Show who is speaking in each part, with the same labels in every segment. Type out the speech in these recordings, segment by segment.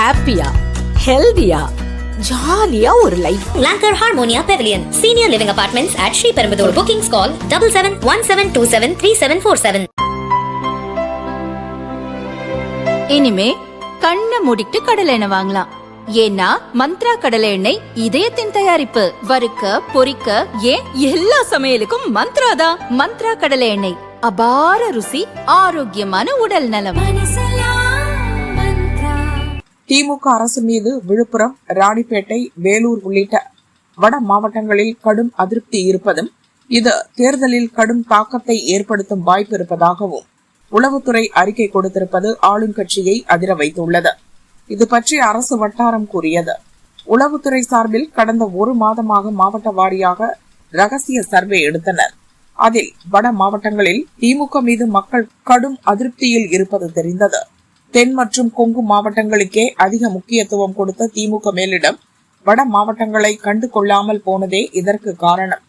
Speaker 1: ஹாப்பியா ஹெல்தியா ஜாலியா ஒரு life.
Speaker 2: Lanker Harmonia Pavilion, Senior Living Apartments at Sri Perumbudur. Bookings call 7717273747.
Speaker 3: இனிமே கண்ணை மூடிட்டு கடலை எண்ணெய் வாங்கலாம். ஏன்னா மந்த்ரா கடலை எண்ணெய் இதயத்தின் தயாரிப்பு. வறுக்க பொரிக்க ஏன் எல்லா சமையலுக்கும் மந்த்ரா தான். மந்த்ரா கடலை எண்ணெய், அபார ருசி, ஆரோக்கியமான உடல் நலம்.
Speaker 4: திமுக அரசு மீது விழுப்புரம், ராணிப்பேட்டை, வேலூர் உள்ளிட்ட வட மாவட்டங்களில் கடும் அதிருப்தி இருப்பதும் இது தேர்தலில் கடும் தாக்கத்தை ஏற்படுத்தும் வாய்ப்பு இருப்பதாகவும் உளவுத்துறை அறிக்கை கொடுத்திருப்பது ஆளுங்கட்சியை அதிர வைத்துள்ளது. இது பற்றி அரசு வட்டாரம் கூறியது, உளவுத்துறை சார்பில் கடந்த ஒரு மாதமாக மாவட்ட வாரியாக ரகசிய சர்வே எடுத்தனர். அதில் வட மாவட்டங்களில் திமுக மீது மக்கள் கடும் அதிருப்தியில் இருப்பது தெரிந்தது. தென் மற்றும் கொங்கு மாவட்டங்களுக்கே அதிக முக்கியத்துவம் கொடுத்த திமுக மேலிடம் வட மாவட்டங்களை கண்டு கொள்ளாமல் போனதே இதற்கு காரணம்.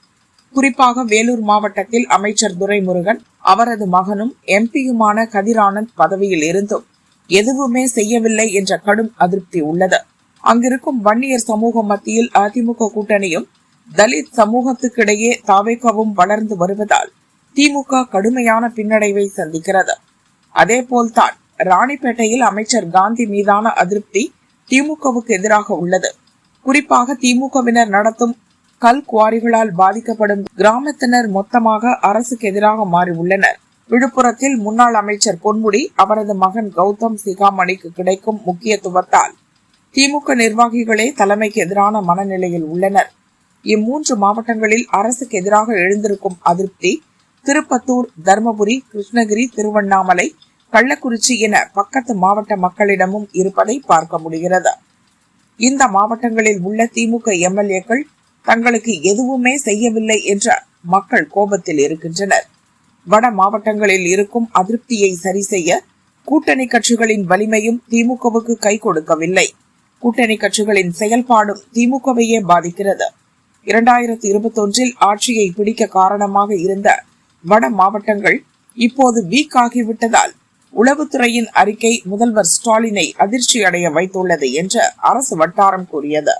Speaker 4: குறிப்பாக வேலூர் மாவட்டத்தில் அமைச்சர் துரைமுருகன், அவரது மகனும் எம்பியுமான கதிர் ஆனந்த் பதவியில் இருந்தும் எதுவுமே செய்யவில்லை என்ற கடும் அதிருப்தி உள்ளது. அங்கிருக்கும் வன்னியர் சமூகம் மத்தியில் அதிமுக கூட்டணியும் தலித் சமூகத்துக்கிடையே தாவேகவும் வளர்ந்து வருவதால் திமுக கடுமையான பின்னடைவை சந்திக்கிறது. அதேபோல்தான் ராணிப்பேட்டையில் அமைச்சர் காந்தி மீதான அதிருப்தி திமுகவுக்கு எதிராக உள்ளது. குறிப்பாக திமுகவினர் நடத்தும் கல் குவாரிகளால் பாதிக்கப்படும் கிராமத்தினர் மொத்தமாக அரசுக்கு எதிராக மாறியுள்ளனர். விழுப்புரத்தில் முன்னாள் அமைச்சர் பொன்முடி, அவரது மகன் கௌதம் சிகாமணிக்கு கிடைக்கும் முக்கியத்துவத்தால் திமுக நிர்வாகிகளே தலைமைக்கு எதிரான மனநிலையில் உள்ளனர். இம்மூன்று மாவட்டங்களில் அரசுக்கு எதிராக எழுந்திருக்கும் அதிருப்தி திருப்பத்தூர், தர்மபுரி, கிருஷ்ணகிரி, திருவண்ணாமலை, கள்ளக்குறிச்சி என பக்கத்து மாவட்ட மக்களிடமும் இருப்பதை பார்க்க முடிகிறது. இந்த மாவட்டங்களில் உள்ள திமுக எம்எல்ஏக்கள் தங்களுக்கு எதுவுமே செய்யவில்லை என்ற மக்கள் கோபத்தில் இருக்கின்றனர். வட மாவட்டங்களில் இருக்கும் அதிருப்தியை சரி செய்ய கூட்டணி கட்சிகளின் வலிமையும் திமுகவுக்கு கை கொடுக்கவில்லை. கூட்டணி கட்சிகளின் செயல்பாடும் திமுகவையே பாதிக்கிறது. 2021 ஆட்சியை பிடிக்க காரணமாக இருந்த வட மாவட்டங்கள் இப்போது வீக் ஆகிவிட்டதால் உளவுத்துறையின் அறிக்கை முதல்வர் ஸ்டாலினை அதிர்ச்சி அடைய வைத்துள்ளது என்று அரசு வட்டாரம் கூறியது.